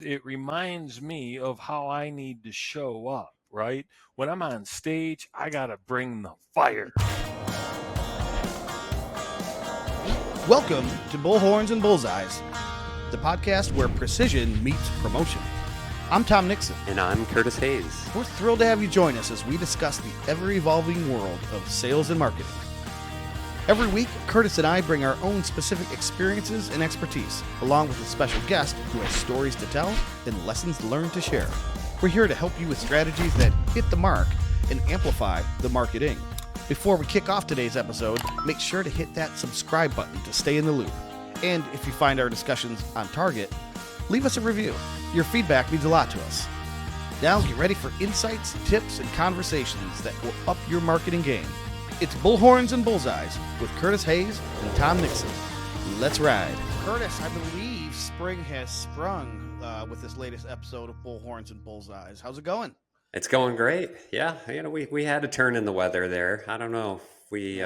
it reminds me of how I need to show up, right? When I'm on stage, I got to bring the fire. Welcome to Bullhorns Bullseyes, the podcast where precision meets promotion. I'm Tom Nixon. And I'm Curtis Hays. We're thrilled to have you join us as we discuss the ever-evolving world of sales and marketing. Every week, Curtis and I bring our own specific experiences and expertise, along with a special guest who has stories to tell and lessons learned to share. We're here to help you with strategies that hit the mark and amplify the marketing. Before we kick off today's episode, make sure to hit that subscribe button to stay in the loop. And if you find our discussions on target, leave us a review. Your feedback means a lot to us. Now get ready for insights, tips, and conversations that will up your marketing game. It's Bullhorns and Bullseyes with Curtis Hays and Tom Nixon. Let's ride. Curtis, I believe spring has sprung with this latest episode of Bullhorns and Bullseyes. How's it going? It's going great. Yeah, we had a turn in the weather there. I don't know if we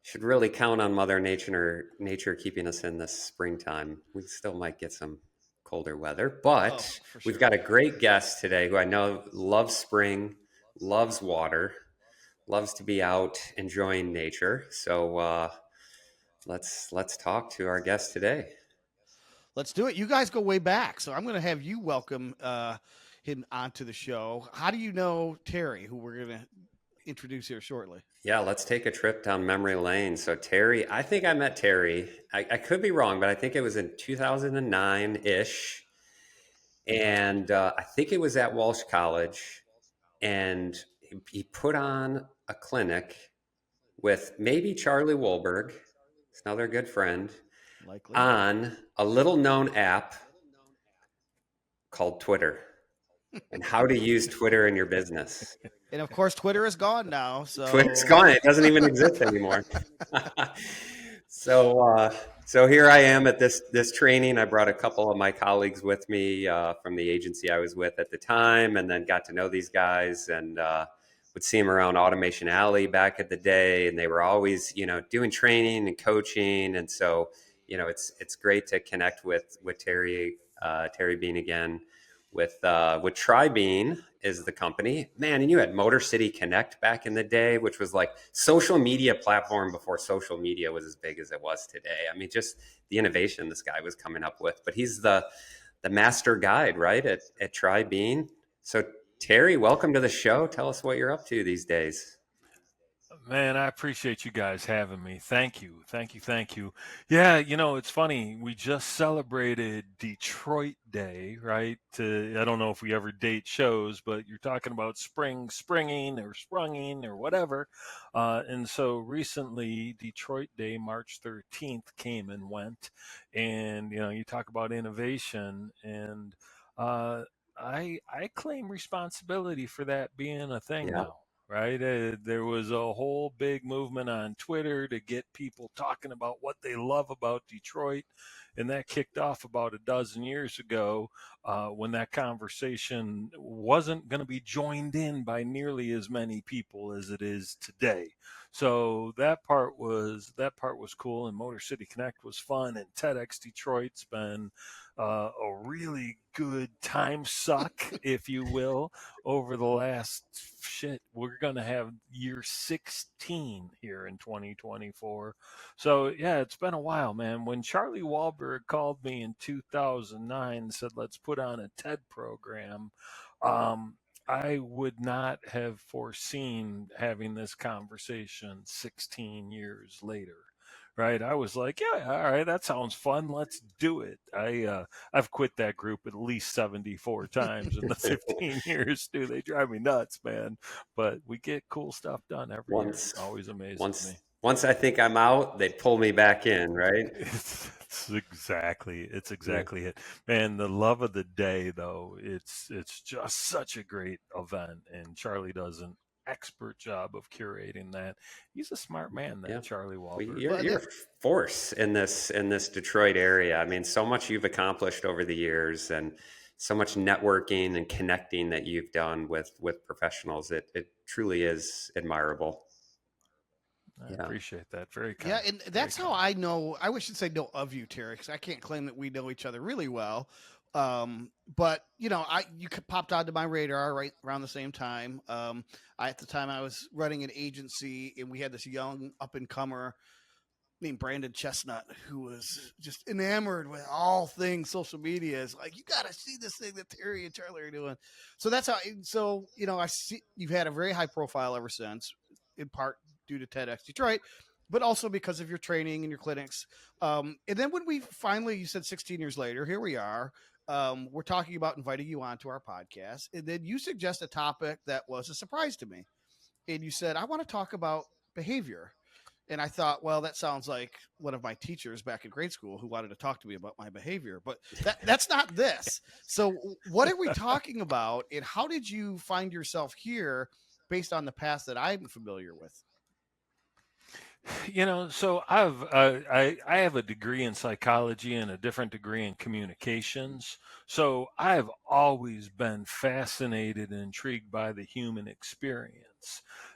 should really count on Mother Nature keeping us in this springtime. We still might get some colder weather, but We've got a great guest today who I know loves spring, loves water, loves to be out enjoying nature. So let's talk to our guest today. Let's do it. You guys go way back, so I'm going to have you welcome him onto the show. How do you know Terry, who we're going to introduce here shortly? Yeah, let's take a trip down memory lane. So Terry, I think I met Terry. I could be wrong, but I think it was in 2009-ish. And I think it was at Walsh College. And he put on a clinic with maybe Charlie Wahlberg, it's another good friend, likely, on a little known app called Twitter and how to use Twitter in your business. And of course, Twitter is gone now. So Twitter's gone. It doesn't even exist anymore. So here I am at this training. I brought a couple of my colleagues with me from the agency I was with at the time, and then got to know these guys and would see them around Automation Alley back at the day. And they were always, doing training and coaching. And so, it's great to connect with Terry Bean again. With Tri-Bean is the company, man, and you had Motor City Connect back in the day, which was like social media platform before social media was as big as it was today. I mean, just the innovation this guy was coming up with. But he's the master guide, right, at Tri-Bean. So Terry, welcome to the show. Tell us what you're up to these days. Man, I appreciate you guys having me. Thank you. Yeah, it's funny. We just celebrated Detroit Day, right? I don't know if we ever date shows, but you're talking about springing or sprunging or whatever. And so recently, Detroit Day, March 13th, came and went. And, you talk about innovation. And I claim responsibility for that being a thing now. Right. There was a whole big movement on Twitter to get people talking about what they love about Detroit. And that kicked off about a dozen years ago when that conversation wasn't going to be joined in by nearly as many people as it is today. So that part was cool. And Motor City Connect was fun. And TEDx Detroit's been a really good time suck, if you will, over the last we're going to have year 16 here in 2024. So yeah, it's been a while, man. When Charlie Wahlberg called me in 2009 and said, let's put on a TED program, I would not have foreseen having this conversation 16 years later. Right. I was like, yeah, all right, that sounds fun. Let's do it. I've quit that group at least 74 times in the 15 years, dude. They drive me nuts, man. But we get cool stuff done every year. It always amazes me. Once I think I'm out, they pull me back in, right? It's exactly it. Man, the love of the day, though, it's just such a great event. And Charlie does an expert job of curating that. He's a smart man, Charlie Wahlberg. You're a force in this Detroit area. I mean, so much you've accomplished over the years, and so much networking and connecting that you've done with professionals. It truly is admirable. I appreciate that. Very kind. Yeah, and that's how I know. I should say know of you, Terry, because I can't claim that we know each other really well. But you popped onto my radar right around the same time. At the time I was running an agency, and we had this young up and comer named Brandon Chestnut, who was just enamored with all things social media. Is like, you got to see this thing that Terry and Charlie are doing. So that's how. So I see you've had a very high profile ever since, in part due to TEDx Detroit, but also because of your training and your clinics. And then when we finally, you said 16 years later, here we are. We're talking about inviting you onto our podcast, and then you suggest a topic that was a surprise to me. And you said, I want to talk about behavior. And I thought, well, that sounds like one of my teachers back in grade school who wanted to talk to me about my behavior, but that's not this. So what are we talking about, and how did you find yourself here based on the past that I'm familiar with? So I have a degree in psychology and a different degree in communications. So I've always been fascinated and intrigued by the human experience.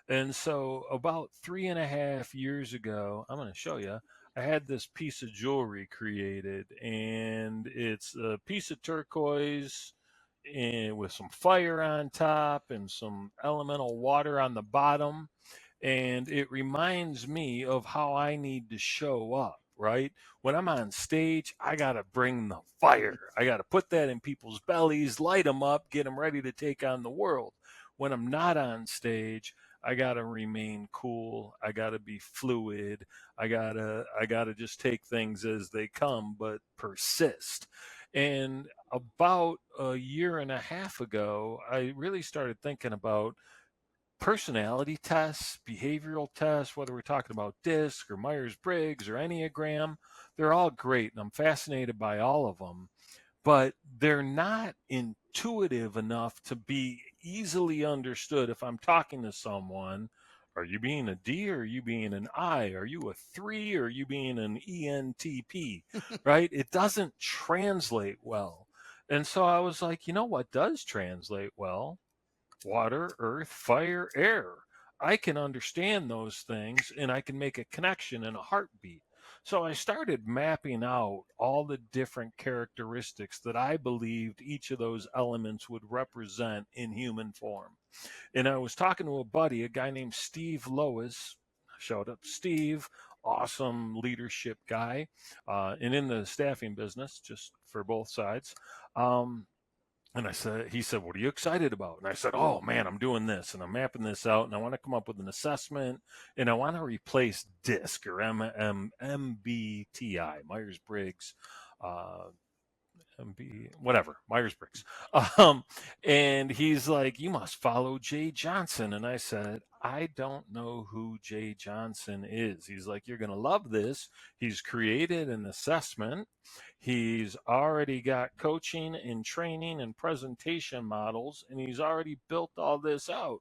And so about 3.5 years ago, I'm going to show you, I had this piece of jewelry created, and it's a piece of turquoise and with some fire on top and some elemental water on the bottom, and it reminds me of how I need to show up, right? When I'm on stage, I got to bring the fire. I got to put that in people's bellies, light them up, get them ready to take on the world. When I'm not on stage, I got to remain cool. I got to be fluid. I got to just take things as they come but persist. And about a year and a half ago, I really started thinking about personality tests, behavioral tests, whether we're talking about DISC or Myers Briggs or Enneagram. They're all great, and I'm fascinated by all of them, but they're not intuitive enough to be easily understood. If I'm talking to someone, are you being a D or are you being an I? Are you a 3 or are you being an ENTP? Right? It doesn't translate well. And so I was like, you know what does translate well? Water, earth, fire, air. I can understand those things and I can make a connection in a heartbeat. So I started mapping out all the different characteristics that I believed each of those elements would represent in human form. And I was talking to a buddy, a guy named Steve Lois. Shout out Steve, awesome leadership guy, and in the staffing business, just for both sides. And he said, what are you excited about? And I said, oh man, I'm doing this and I'm mapping this out and I want to come up with an assessment and I want to replace DISC or MBTI, Myers Briggs, whatever, Myers Briggs. Um, and he's like, you must follow Jay Johnson. And I said, I don't know who Jay Johnson is. He's like, you're going to love this. He's created an assessment. He's already got coaching and training and presentation models, and he's already built all this out.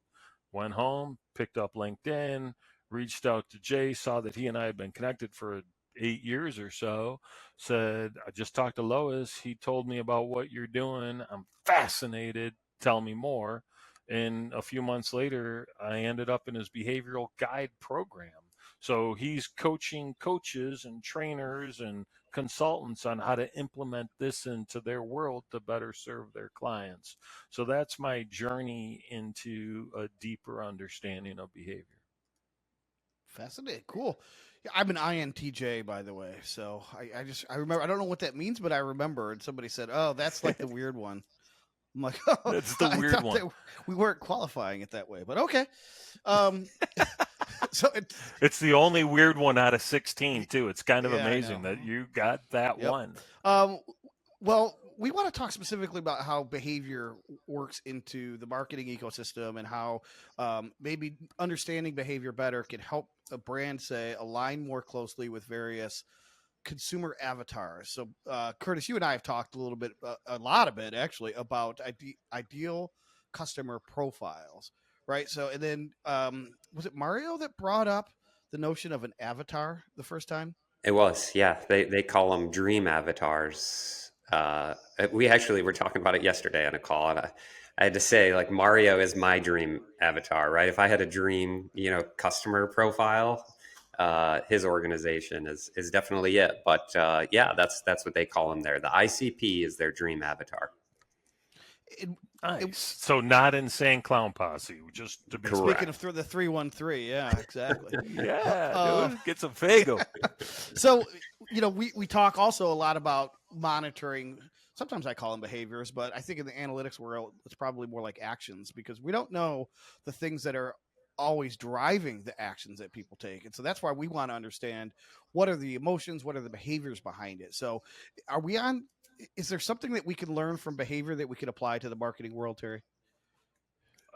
Went home, picked up LinkedIn, reached out to Jay, saw that he and I had been connected for 8 years or so, said, I just talked to Lois. He told me about what you're doing. I'm fascinated. Tell me more. And a few months later, I ended up in his behavioral guide program. So he's coaching coaches and trainers and consultants on how to implement this into their world to better serve their clients. So that's my journey into a deeper understanding of behavior. Fascinating. Cool. Yeah, I'm an INTJ, by the way. So I remember, I don't know what that means, but I remember. And somebody said, oh, that's like the weird one. I'm like, oh, That's the I weird thought one. that we weren't qualifying it that way, but okay. Um, so It's the only weird one out of 16 too. It's kind of Yeah, I amazing know. that you got that Yep. one. Um, well, we want to talk specifically about how behavior works into the marketing ecosystem and how maybe understanding behavior better can help a brand, say, align more closely with various consumer avatars. So, Curtis, you and I have talked a little bit, a lot of it actually, about ideal customer profiles, right? So, and then was it Mario that brought up the notion of an avatar the first time? It was, yeah. They call them dream avatars. We actually were talking about it yesterday on a call, and I had to say, like, Mario is my dream avatar, right? If I had a dream, customer profile, his organization is definitely it. But yeah, that's what they call him there. The ICP is their dream avatar. Nice. So not insane clown posse, just to be Correct. Speaking of the 313, yeah, exactly. yeah, dude, get some Fago. So, we talk also a lot about monitoring. Sometimes I call them behaviors, but I think in the analytics world, it's probably more like actions, because we don't know the things that are always driving the actions that people take. And so that's why we want to understand what are the emotions, what are the behaviors behind it. So is there something that we can learn from behavior that we can apply to the marketing world, Terry?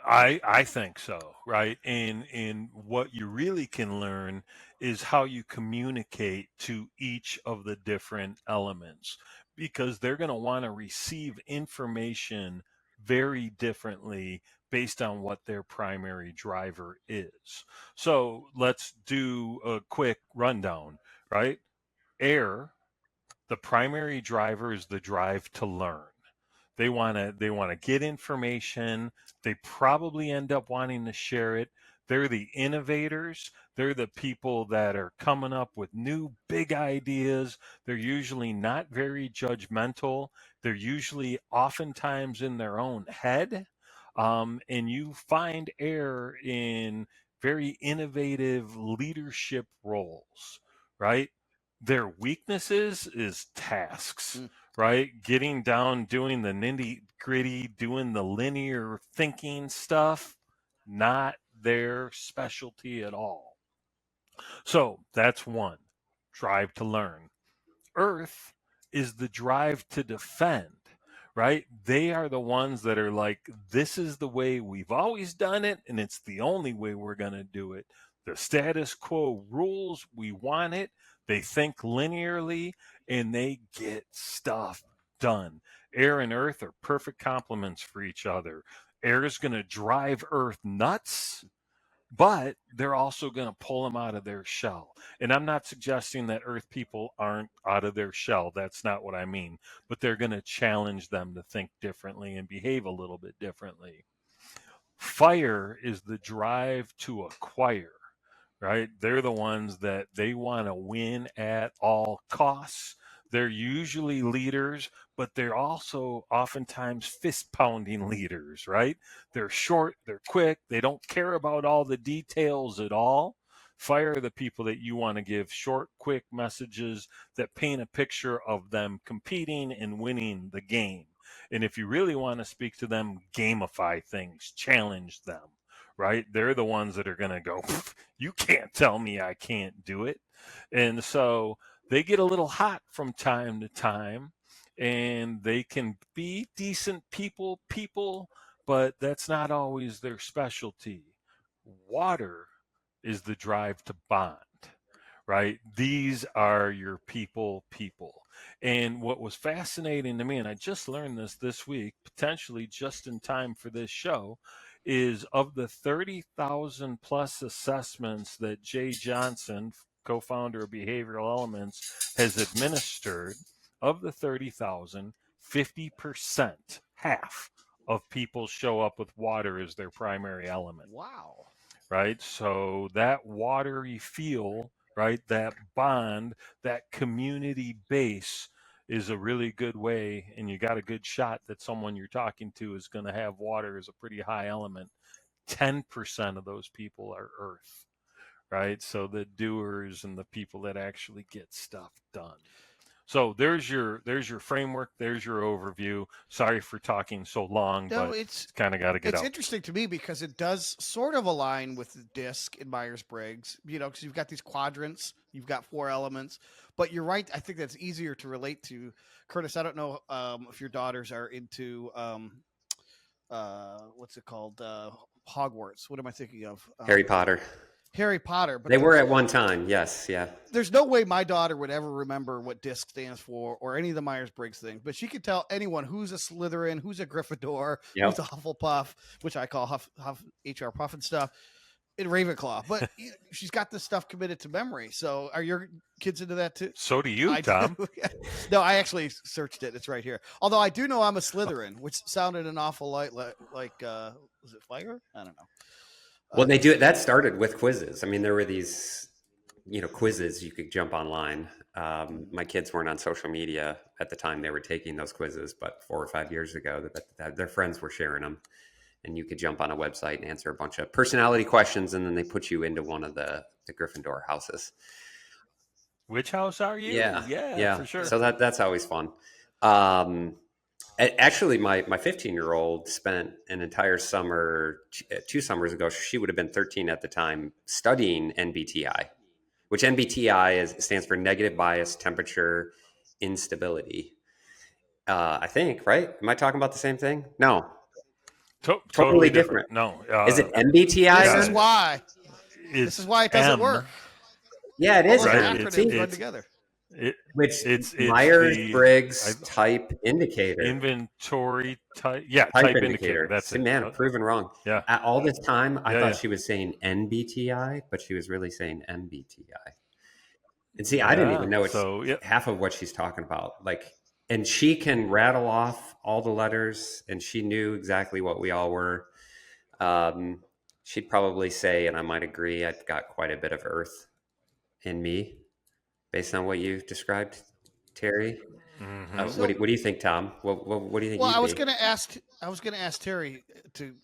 I think so, right? And what you really can learn is how you communicate to each of the different elements, because they're going to want to receive information very differently based on what their primary driver is. So let's do a quick rundown, right? Air, the primary driver is the drive to learn. They want to get information. They probably end up wanting to share it. They're the innovators. They're the people that are coming up with new big ideas. They're usually not very judgmental. They're usually oftentimes in their own head. And you find air in very innovative leadership roles, right? Their weaknesses is tasks, right? Getting down, doing the nitty gritty, doing the linear thinking stuff, not their specialty at all. So that's one, drive to learn. Earth is the drive to defend, right? They are the ones that are like, this is the way we've always done it, and it's the only way we're going to do it. The status quo rules, we want it. They think linearly and they get stuff done. Air and Earth are perfect complements for each other. Air is going to drive Earth nuts, but they're also going to pull them out of their shell. And I'm not suggesting that Earth people aren't out of their shell. That's not what I mean. But they're going to challenge them to think differently and behave a little bit differently. Fire is the drive to acquire, right? They're the ones that they want to win at all costs. They're usually leaders, but they're also oftentimes fist pounding leaders, right? They're short, they're quick, they don't care about all the details at all. Fire the people that you want to give short, quick messages that paint a picture of them competing and winning the game. And if you really want to speak to them, gamify things, challenge them, right? They're the ones that are going to go, you can't tell me I can't do it. And so they get a little hot from time to time, and they can be decent people, but that's not always their specialty. Water is the drive to bond, right? These are your people. And what was fascinating to me, and I just learned this week, potentially just in time for this show, is of the 30,000 plus assessments that Jay Johnson, co-founder of Behavioral Elements, has administered, of the 30,000, 50%, half of people show up with water as their primary element. Wow. Right? So that watery feel, right? That bond, that community base is a really good way, and you got a good shot that someone you're talking to is going to have water as a pretty high element. 10% of those people are earth, right? So the doers and the people that actually get stuff done. So there's your framework, there's your overview. Sorry for talking so long, No, but it's kind of got to get it's out. interesting to me because it does sort of align with the DISC in Myers-Briggs, because you've got these quadrants, you've got 4 elements, but you're right. I think that's easier to relate to. Curtis, I don't know if your daughters are into, what's it called? Hogwarts. What am I thinking of? Harry Potter. Harry Potter. But They were at one time. Yes. Yeah. there's no way my daughter would ever remember what DISC stands for or any of the Myers-Briggs things, but she could tell anyone who's a Slytherin, who's a Gryffindor, Yep. who's a Hufflepuff, which I call Huff HR Puff and stuff, in Ravenclaw. But she's got this stuff committed to memory. So are your kids into that too? So do you, I Tom. do. No, I actually searched it. It's right here. Although I do know I'm a Slytherin, which sounded an awful lot like was it fire? I don't know. Well, they do. That started with quizzes. I mean, there were these quizzes you could jump online. My kids weren't on social media at the time they were taking those quizzes, but 4 or 5 years ago, their friends were sharing them, and you could jump on a website and answer a bunch of personality questions, and then they put you into one of the Gryffindor houses. Which house are you? Yeah, Yeah, yeah. for sure. So that's always fun. Um, Actually, my 15-year-old spent an entire summer, 2 summers ago. She would have been 13 at the time, studying NBTI, which stands for negative bias temperature instability. I think, right? Am I talking about the same thing? No, totally Totally different. different. No, Is it MBTI This yeah, is then? why. This it's is why it doesn't M, work. Yeah, it All is those right? M. acronyms See, run together. It, which it's Myers the I, Briggs type indicator. inventory type. Yeah, Type type indicator. indicator. That's See, it. man, proven wrong. Yeah, All this time, I yeah, thought yeah, she was saying NBTI, but she was really saying MBTI. And see, I didn't even yeah. know it's So yeah. half of what she's talking about. Like, and she can rattle off all the letters, and she knew exactly what we all were. Um, she'd probably say, and I might agree, I've got quite a bit of Earth in me, based on what you described, Terry. Hmm. So, What do you think, Tom? What do you think well, you'd I was be? going to ask. I was going to ask Terry to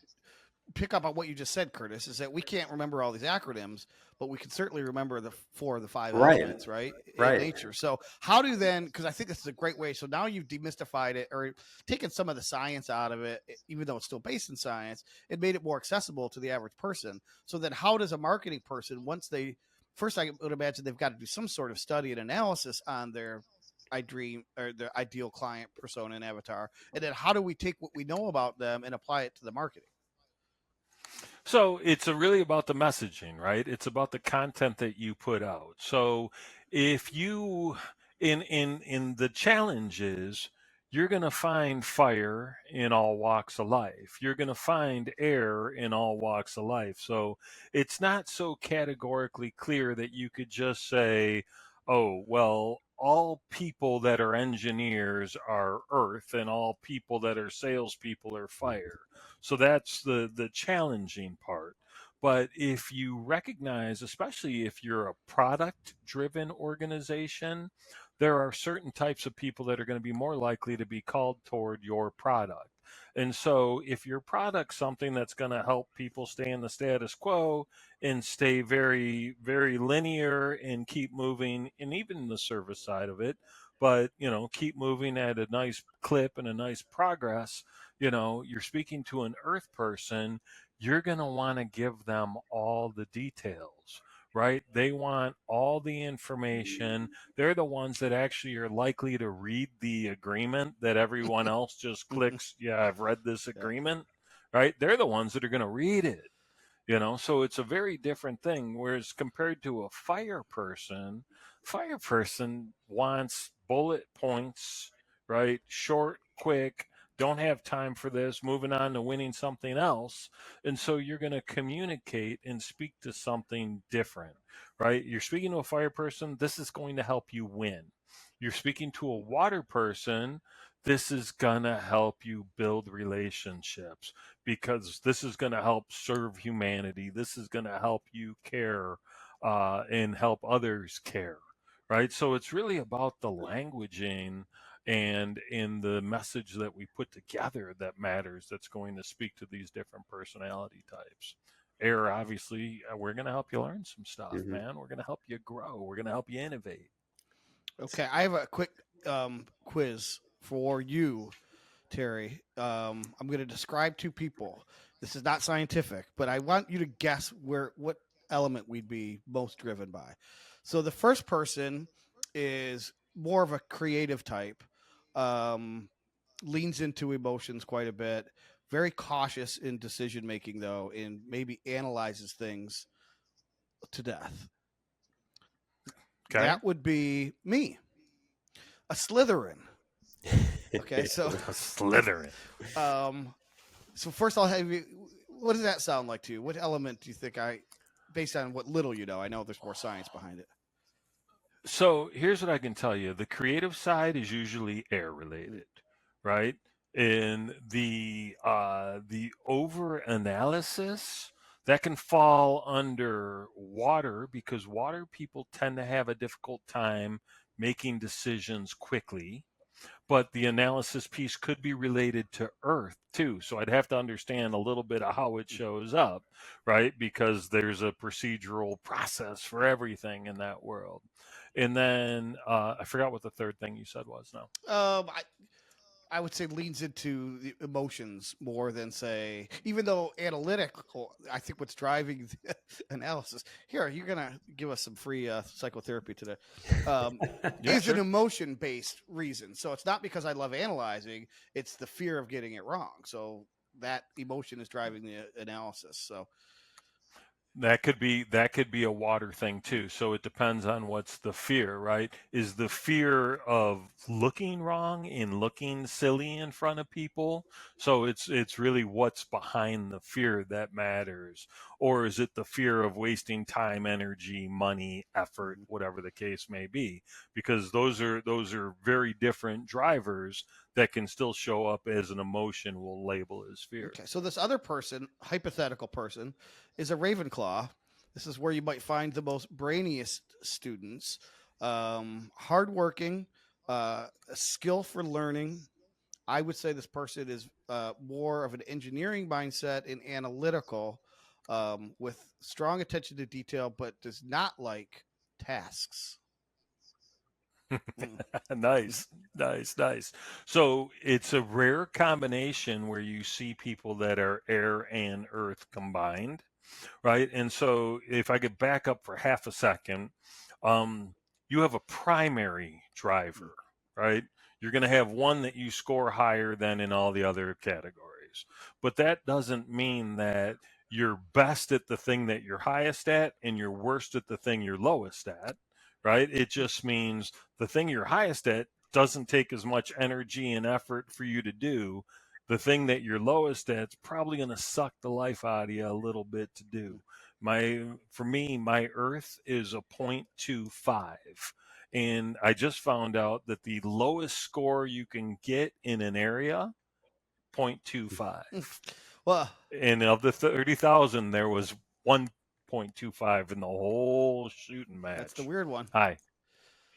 pick up on what you just said, Curtis. Is that we can't remember all these acronyms, but we can certainly remember the 4 of the 5 Right, elements, right? In right. nature. So, how do then? Because I think this is a great way. So now you've demystified it, or taken some of the science out of it, even though it's still based in science. It made it more accessible to the average person. So then, how does a marketing person, once they first, I would imagine they've got to do some sort of study and analysis on their I dream or the ideal client persona and avatar, and then how do we take what we know about them and apply it to the marketing? So it's really about the messaging, right? It's about the content that you put out. So if you in the challenges, you're going to find fire in all walks of life. You're going to find air in all walks of life. So it's not so categorically clear that you could just say, "Oh, well, all people that are engineers are earth and all people that are salespeople are fire." So that's the challenging part. But if you recognize, especially if you're a product driven organization, there are certain types of people that are going to be more likely to be called toward your product. And so if your product's something that's going to help people stay in the status quo and stay very, very linear and keep moving, and even the service side of it, but keep moving at a nice clip and a nice progress, you're speaking to an earth person, you're going to want to give them all the details, right? They want all the information. They're the ones that actually are likely to read the agreement that everyone else just clicks, yeah, I've read this Yeah. agreement, right? They're the ones that are going to read it. So it's a very different thing. Whereas compared to a fire person wants bullet points, right? Short, quick, don't have time for this, moving on to winning something else. And so you're going to communicate and speak to something different, right? You're speaking to a fire person, this is going to help you win. You're speaking to a water person, this is going to help you build relationships because this is going to help serve humanity. This is going to help you care and help others care, right? So it's really about the languaging and in the message that we put together that matters, that's going to speak to these different personality types. Air, obviously, we're going to help you learn some stuff, Hmm. man. We're going to help you grow. We're going to help you innovate. Okay, I have a quick quiz for you, Terry. I'm going to describe 2 people. This is not scientific, but I want you to guess what element we'd be most driven by. So the first person is more of a creative type, um, leans into emotions quite a bit, very cautious in decision making though, and maybe analyzes things to death. Okay. That would be me, a Slytherin. Okay, so Slytherin. um, so first I'll have you. What does that sound like to you? What element do you think based on what little you know? I know there's more science behind it. So here's what I can tell you. The creative side is usually air related, right? And the over analysis, That can fall under water because water people tend to have a difficult time making decisions quickly. But the analysis piece could be related to earth too. So I'd have to understand a little bit of how it shows up, right? Because there's a procedural process for everything in that world. And then I forgot what the third thing you said was now. I would say leans into the emotions more than say, even though analytical, I think what's driving the analysis here, you're going to give us some free psychotherapy today, is Sure. an emotion based reason. So it's not because I love analyzing, it's the fear of getting it wrong. So that emotion is driving the analysis. So That could be a water thing too. So it depends on what's the fear, right? Is the fear of looking wrong and looking silly in front of people? So it's really what's behind the fear that matters. Or is it the fear of wasting time, energy, money, effort, whatever the case may be? Because those are very different drivers that can still show up as an emotion we'll label as fear. okay, so this other person, hypothetical person, is a Ravenclaw. This is where you might find the most brainiest students, hardworking, a skill for learning. I would say this person is more of an engineering mindset and analytical, with strong attention to detail, but does not like tasks. Nice, nice. So it's a rare combination where you see people that are air and earth combined, right? And so if I could back up for half a second, um, you have a primary driver, right? You're going to have one that you score higher than in all the other categories. But that doesn't mean that you're best at the thing that you're highest at and you're worst at the thing you're lowest at, right? It just means the thing you're highest at doesn't take as much energy and effort for you to do. The thing that you're lowest at is probably going to suck the life out of you a little bit to do. For me, my earth is a 0.25. And I just found out that the lowest score you can get in an area, 0.25. Well, And of the 30,000, there was 1.25 in the whole shooting match. that's the weird one. Hi.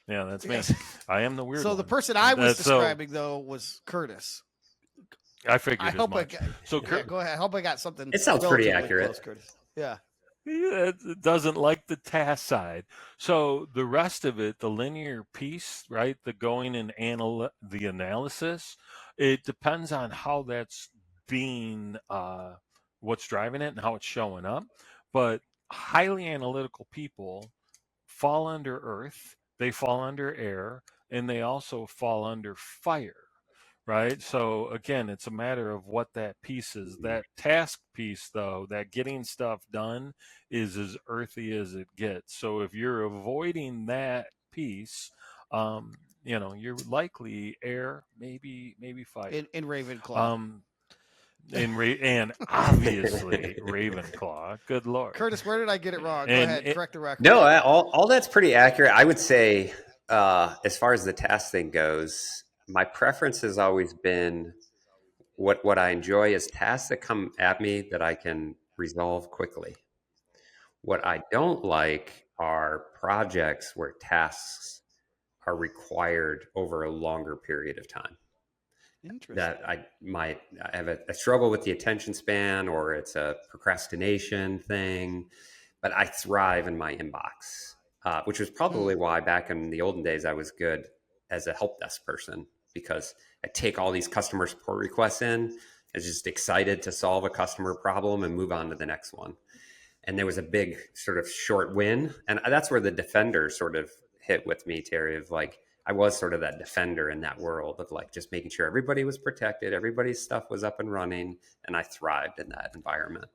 Yeah, that's me. Yes. I am the weird So one. the person I was So describing though was Curtis. I figured I as hope I much. got. So Yeah, go ahead. I hope I got something. It sounds pretty relatively accurate. close, Curtis. Yeah. it doesn't like the task side. So the rest of it, the linear piece, right? The going and the analysis, it depends on how that's being, what's driving it and how it's showing up. But highly analytical people fall under earth, they fall under air, and they also fall under fire, right? So again, it's a matter of what that piece is. That task piece, though, that getting stuff done is as earthy as it gets. So if you're avoiding that piece, you're likely air, maybe fire. In Ravenclaw. And obviously Ravenclaw. Good Lord. Curtis, where did I get it wrong? Go And ahead, correct the record. No, all that's pretty accurate. I would say, as far as the task thing goes, my preference has always been what I enjoy is tasks that come at me that I can resolve quickly. What I don't like are projects where tasks are required over a longer period of time. Interesting. That I have a struggle with the attention span, or it's a procrastination thing, but I thrive in my inbox, which was probably why back in the olden days I was good as a help desk person, because I take all these customer support requests in, I was just excited to solve a customer problem and move on to the next one. And there was a big sort of short win, and that's where the defender sort of hit with me, Terry, of like, I was sort of that defender in that world of like just making sure everybody was protected, everybody's stuff was up and running, and I thrived in that environment.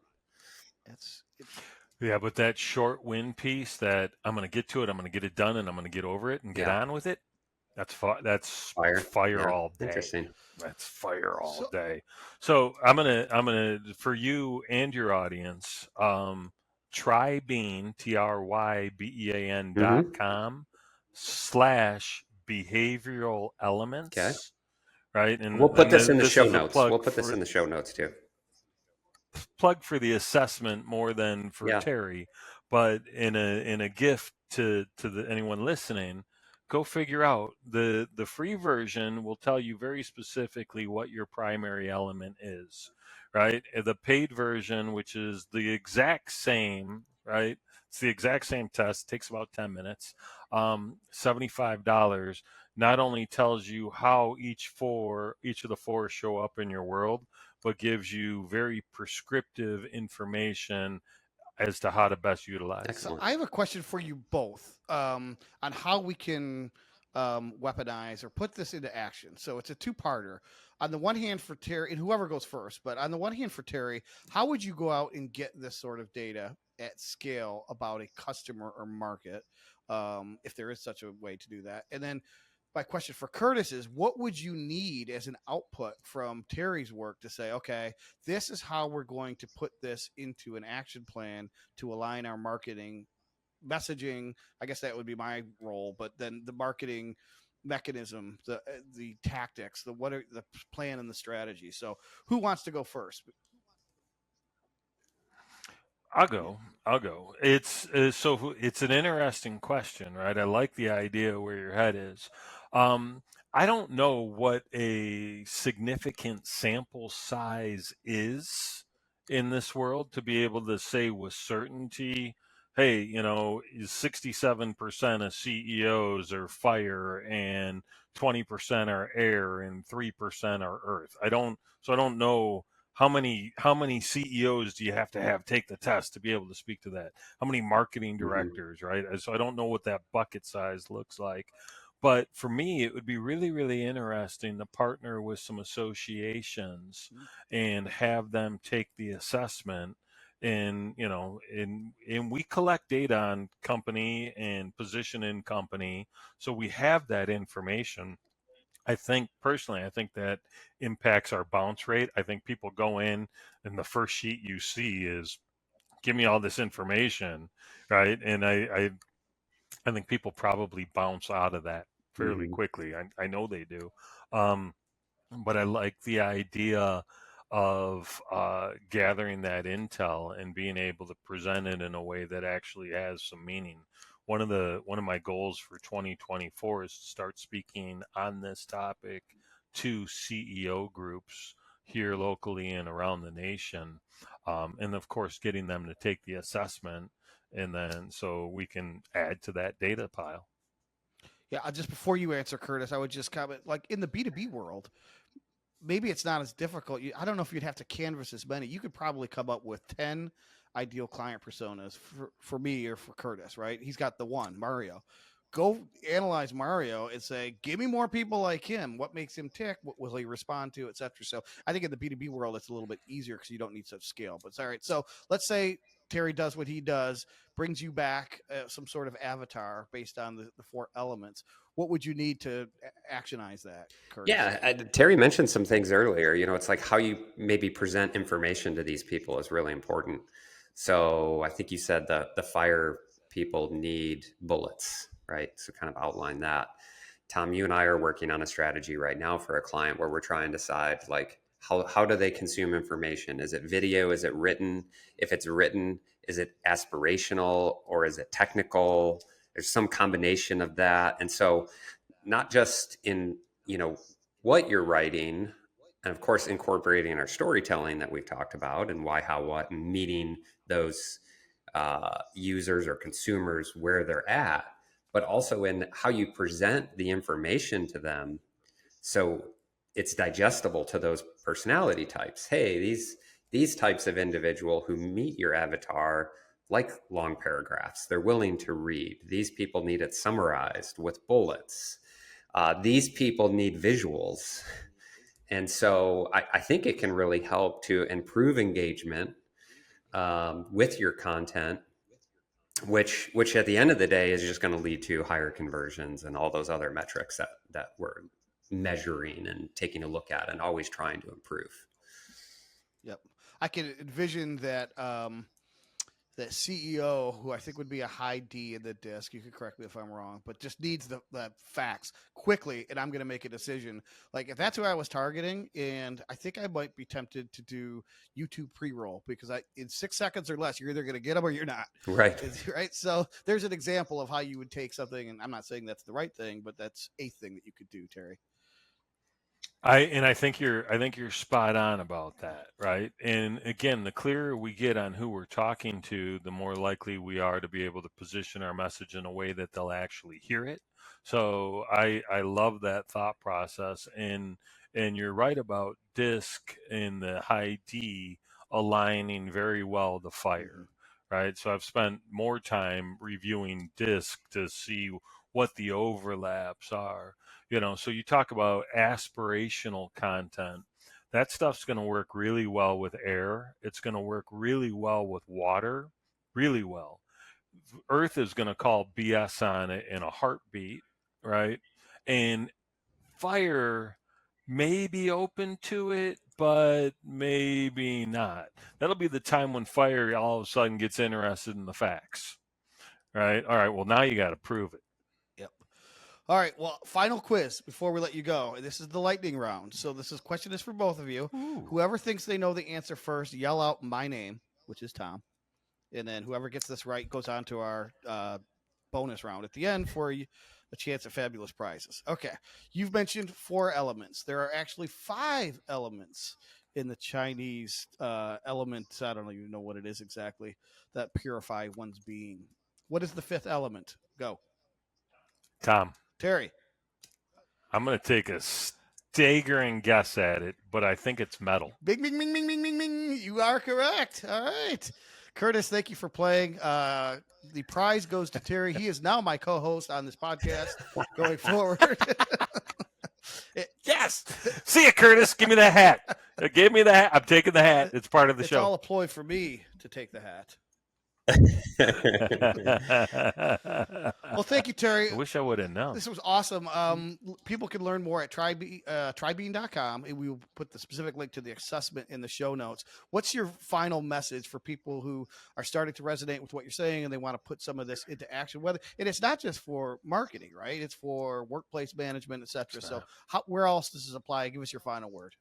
Yeah, but that short win piece, that I'm going to get to it, I'm going to get it done, and I'm going to get over it and get on with it. That's fire Yeah, all day. interesting. That's fire all day. So I'm gonna for you and your audience, try Bean, TRYBEAN.com /behavioral elements. Okay. Right. And We'll put this in the this show is a notes. plug We'll put this for- in the show notes too. plug for the assessment more than for Yeah, Terry, but in a gift to anyone listening, go figure out the free version will tell you very specifically what your primary element is, right? The paid version, which is the exact same, right? It's the exact same test, takes about 10 minutes, $75, not only tells you how each of the four show up in your world, but gives you very prescriptive information as to how to best utilize So them. excellent. I have a question for you both on how we can weaponize or put this into action. So it's a two-parter. On the one hand, for Terry, and whoever goes first, but on the one hand, for Terry, how would you go out and get this sort of data at scale about a customer or market, if there is such a way to do that? And then my question for Curtis is, what would you need as an output from Terry's work to say, okay, this is how we're going to put this into an action plan to align our marketing messaging? I guess that would be my role, but then the marketing mechanism, the tactics, the what are the plan and the strategy. So who wants to go first? I'll Yeah. go. I'll go. It's an interesting question, right? I like the idea where your head is. Um, I don't know what a significant sample size is in this world to be able to say with certainty, hey, 67% of CEOs are fire and 20% are air and 3% are earth. I don't know how many CEOs do you have to take the test to be able to speak to that? How many marketing Hmm. directors, right? So I don't know what that bucket size looks like. But for me, it would be really, really interesting to partner with some associations and have them take the assessment. And we collect data on company and position in company, so we have that information. I think personally, I think that impacts our bounce rate. I think people go in and the first sheet you see is give me all this information, right? And I think people probably bounce out of that fairly Hmm. quickly. I know they do. Um, but I like the idea of gathering that intel and being able to present it in a way that actually has some meaning. One of my goals for 2024 is to start speaking on this topic to CEO groups here locally and around the nation, and of course getting them to take the assessment, and then so we can add to that data pile. Yeah, just before you answer, Curtis, I would just comment, like in the B2B world, maybe it's not as difficult. I don't know if you'd have to canvas as many. You could probably come up with 10 ideal client personas for me or for Curtis, right? He's got the one, Mario. Go analyze Mario and say, give me more people like him. What makes him tick? What will he respond to, et cetera? So I think in the B2B world, it's a little bit easier because you don't need such scale. But it's all right. So let's say Terry does what he does, brings you back some sort of avatar based on the four elements. What would you need to actionize that, Curtis? Yeah, Terry mentioned some things earlier. It's like how you maybe present information to these people is really important. So I think you said the fire people need bullets, right? So kind of outline that. Tom, you and I are working on a strategy right now for a client where we're trying to decide like how do they consume information? Is it video? Is it written? If it's written, is it aspirational or is it technical? There's some combination of that. And so not just in what you're writing, and of course incorporating our storytelling that we've talked about and why, how, what, and meeting those users or consumers where they're at, but also in how you present the information to them so it's digestible to those personality types. Hey, these types of individual who meet your avatar like long paragraphs. They're willing to read. These people need it summarized with bullets. These people need visuals. And so I think it can really help to improve engagement with your content, which at the end of the day is just going to lead to higher conversions and all those other metrics that we're measuring and taking a look at and always trying to improve. Yep. I can envision that the CEO, who I think would be a high D in the disc. You could correct me if I'm wrong, but just needs the facts quickly, and I'm going to make a decision. Like if that's who I was targeting, and I think I might be tempted to do YouTube pre-roll because in 6 seconds or less, you're either going to get them or you're not. Right. Right. So there's an example of how you would take something, and I'm not saying that's the right thing, but that's a thing that you could do, Terry. I think you're spot on about that, right? And again, the clearer we get on who we're talking to, the more likely we are to be able to position our message in a way that they'll actually hear it. So I love that thought process, and you're right about disc and the high D aligning very well to fire, right? So I've spent more time reviewing disc to see what the overlaps are. So you talk about aspirational content. That stuff's going to work really well with air. It's going to work really well with water, really well. Earth is going to call BS on it in a heartbeat, right? And fire may be open to it, but maybe not. That'll be the time when fire all of a sudden gets interested in the facts, right? All right, well, now you got to prove it. Yep. All right. Well, final quiz before we let you go. This is the lightning round. So question is for both of you. Ooh. Whoever thinks they know the answer first, yell out my name, which is Tom. And then whoever gets this right goes on to our bonus round at the end for a chance at fabulous prizes. Okay. You've mentioned 4 elements. There are actually 5 elements in the Chinese element. I don't even know what it is exactly that purify one's being. What is the 5th element? Go. Tom. Terry. I'm going to take a staggering guess at it, but I think it's metal. Bing, bing, bing, bing, bing, bing, bing. You are correct. All right. Curtis, thank you for playing. The prize goes to Terry. He is now my co-host on this podcast going forward. Yes. See you, Curtis. Give me the hat. Give me the hat. I'm taking the hat. It's part of the show. It's all a ploy for me to take the hat. Well, thank you, Terry. I wish I would have known. This was awesome. People can learn more at tribean.com, and we will put the specific link to the assessment in the show notes. What's your final message for people who are starting to resonate with what you're saying and they want to put some of this into action? And it's not just for marketing, right? It's for workplace management, etc. So where else does this apply? Give us your final word.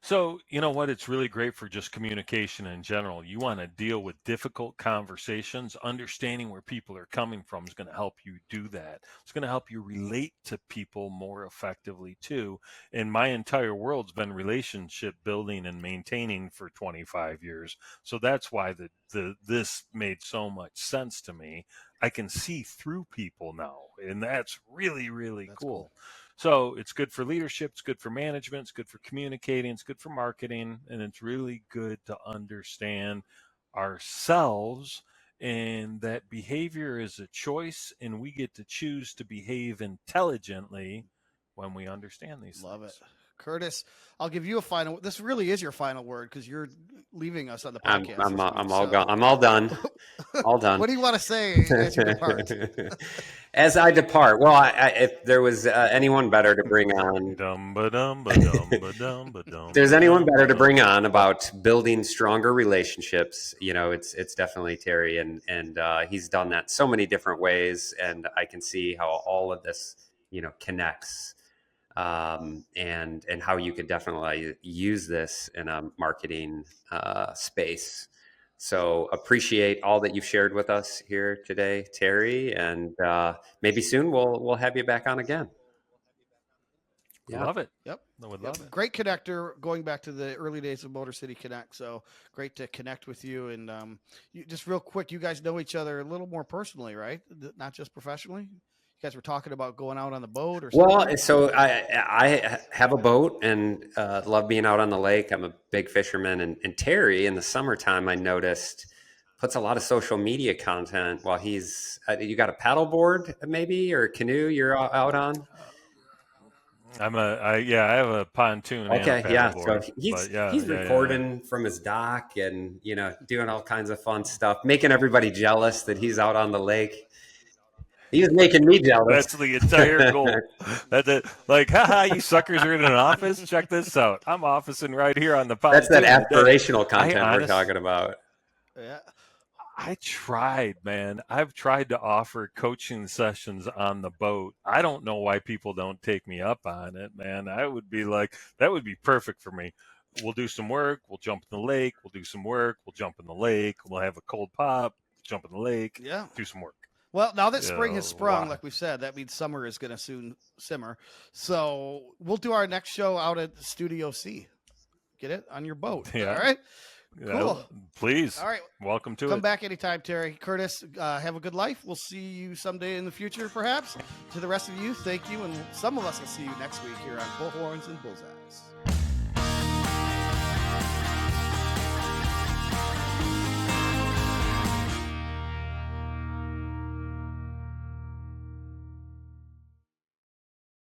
So, you know what? It's really great for just communication in general. You want to deal with difficult conversations. Understanding where people are coming from is going to help you do that. It's going to help you relate to people more effectively, too. And my entire world's been relationship building and maintaining for 25 years. So that's why this made so much sense to me. I can see through people now, and that's really, really cool. So it's good for leadership, it's good for management, it's good for communicating, it's good for marketing, and it's really good to understand ourselves and that behavior is a choice, and we get to choose to behave intelligently when we understand these things. Love it. Curtis, I'll give you a final. This really is your final word because you're leaving us on the podcast. I'm all gone. I'm all done. All done. What do you want to say as you depart? As I depart, well, if there was anyone better to bring on, if there's anyone better to bring on about building stronger relationships, it's definitely Terry, and he's done that so many different ways, and I can see how all of this, connects. And how you could definitely use this in a marketing space. So appreciate all that you've shared with us here today, Terry, and maybe soon we'll have you back on again. Yeah. Love it. Yep. I would love it. Great connector going back to the early days of Motor City Connect. So great to connect with you. And just real quick, you guys know each other a little more personally, right? Not just professionally. You guys were talking about going out on the boat or something? Well, so I have a boat and love being out on the lake. I'm a big fisherman. And Terry, in the summertime, I noticed, puts a lot of social media content while he's you got a paddle board maybe or a canoe you're out on? I have a pontoon. Okay, and a yeah. board, So he's recording from his dock and doing all kinds of fun stuff, making everybody jealous that he's out on the lake. He was making me jealous. That's the entire goal. That's it. Like, haha, you suckers are in an office. Check this out. I'm officing right here on the pontoon. That's that aspirational content we're talking about. Yeah. I tried, man. I've tried to offer coaching sessions on the boat. I don't know why people don't take me up on it, man. I would be like, that would be perfect for me. We'll do some work. We'll jump in the lake. We'll do some work. We'll jump in the lake. We'll have a cold pop. Jump in the lake. Yeah. Do some work. Well, now that spring has sprung, Why? like we said, that means summer is going to soon simmer. So we'll do our next show out at Studio C. Get it on your boat. Yeah. All right. Yeah, Cool. please. All right. Welcome to Come it. back anytime, Terry. Curtis, have a good life. We'll see you someday in the future, perhaps. To the rest of you, thank you. And some of us will see you next week here on Bullhorns and Bullseyes.